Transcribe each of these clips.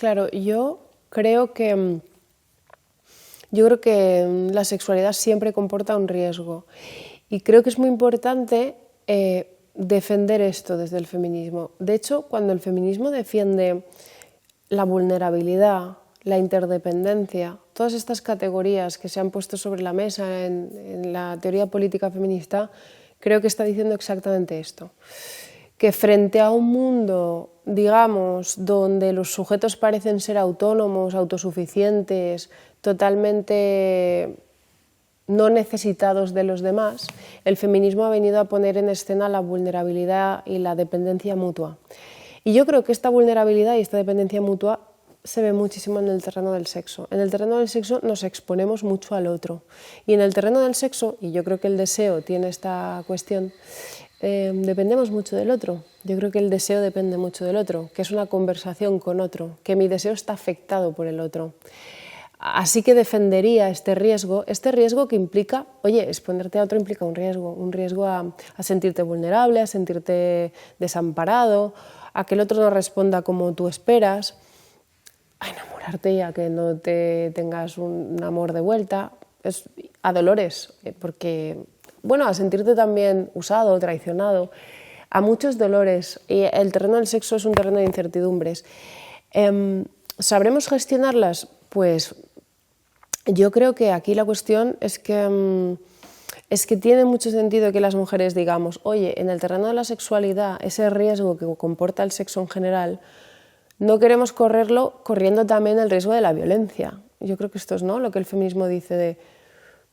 Claro, yo creo que la sexualidad siempre comporta un riesgo y creo que es muy importante defender esto desde el feminismo. De hecho, cuando el feminismo defiende la vulnerabilidad, la interdependencia, todas estas categorías que se han puesto sobre la mesa en la teoría política feminista, creo que está diciendo exactamente esto. Que frente a un mundo, digamos, donde los sujetos parecen ser autónomos, autosuficientes, totalmente no necesitados de los demás, el feminismo ha venido a poner en escena la vulnerabilidad y la dependencia mutua. Y yo creo que esta vulnerabilidad y esta dependencia mutua se ve muchísimo en el terreno del sexo. En el terreno del sexo nos exponemos mucho al otro. Y en el terreno del sexo, y yo creo que el deseo tiene esta cuestión, dependemos mucho del otro. Yo creo que el deseo depende mucho del otro, que es una conversación con otro, que mi deseo está afectado por el otro. Así que defendería este riesgo que implica, oye, exponerte a otro implica un riesgo a sentirte vulnerable, a sentirte desamparado, a que el otro no responda como tú esperas, a enamorarte y a que no te tengas un amor de vuelta, a dolores, porque, bueno, a sentirte también usado, traicionado, a muchos dolores. Y el terreno del sexo es un terreno de incertidumbres. ¿Sabremos gestionarlas? Pues yo creo que aquí la cuestión es que tiene mucho sentido que las mujeres digamos, oye, en el terreno de la sexualidad, ese riesgo que comporta el sexo en general, no queremos correrlo corriendo también el riesgo de la violencia. Yo creo que esto es, ¿no?, lo que el feminismo dice de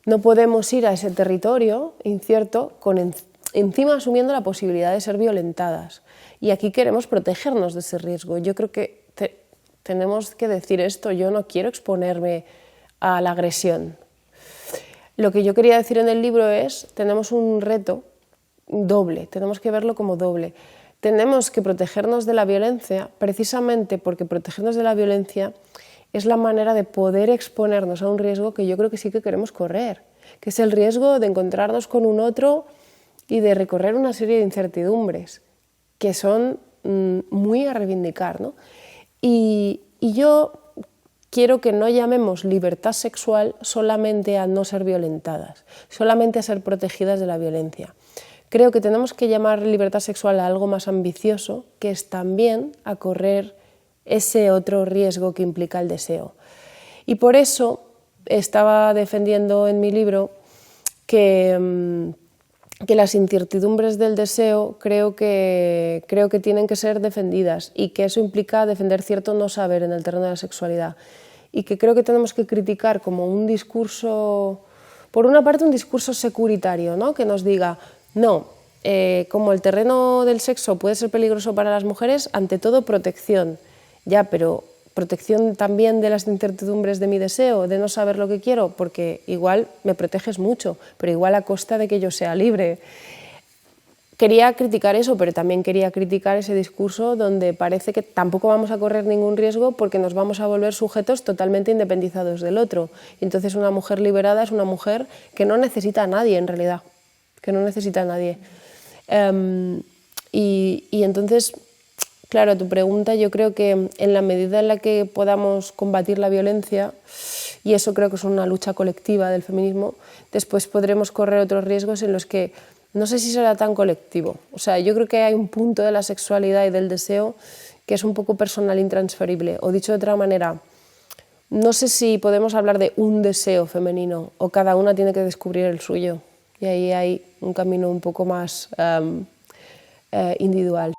no podemos ir a ese territorio incierto encima asumiendo la posibilidad de ser violentadas. Y aquí queremos protegernos de ese riesgo. Yo creo que tenemos que decir esto, yo no quiero exponerme a la agresión. Lo que yo quería decir en el libro es, tenemos un reto doble, tenemos que verlo como doble. Tenemos que protegernos de la violencia precisamente porque protegernos de la violencia es la manera de poder exponernos a un riesgo que yo creo que sí que queremos correr, que es el riesgo de encontrarnos con un otro y de recorrer una serie de incertidumbres que son muy a reivindicar, ¿no? Y yo quiero que no llamemos libertad sexual solamente a no ser violentadas, solamente a ser protegidas de la violencia. Creo que tenemos que llamar libertad sexual a algo más ambicioso, que es también a correr ese otro riesgo que implica el deseo. Y por eso estaba defendiendo en mi libro que las incertidumbres del deseo creo que tienen que ser defendidas y que eso implica defender cierto no saber en el terreno de la sexualidad y que creo que tenemos que criticar como un discurso, por una parte un discurso securitario, ¿no?, que nos diga no, como el terreno del sexo puede ser peligroso para las mujeres, ante todo protección, ya, pero protección también de las incertidumbres de mi deseo, de no saber lo que quiero, porque igual me proteges mucho, pero igual a costa de que yo sea libre. Quería criticar eso, pero también quería criticar ese discurso donde parece que tampoco vamos a correr ningún riesgo porque nos vamos a volver sujetos totalmente independizados del otro. Y entonces una mujer liberada es una mujer que no necesita a nadie en realidad, que no necesita a nadie. Y entonces, claro, tu pregunta, yo creo que en la medida en la que podamos combatir la violencia, y eso creo que es una lucha colectiva del feminismo, después podremos correr otros riesgos en los que no sé si será tan colectivo. O sea, yo creo que hay un punto de la sexualidad y del deseo que es un poco personal, intransferible. O dicho de otra manera, no sé si podemos hablar de un deseo femenino o cada una tiene que descubrir el suyo. Y ahí hay un camino un poco más individual.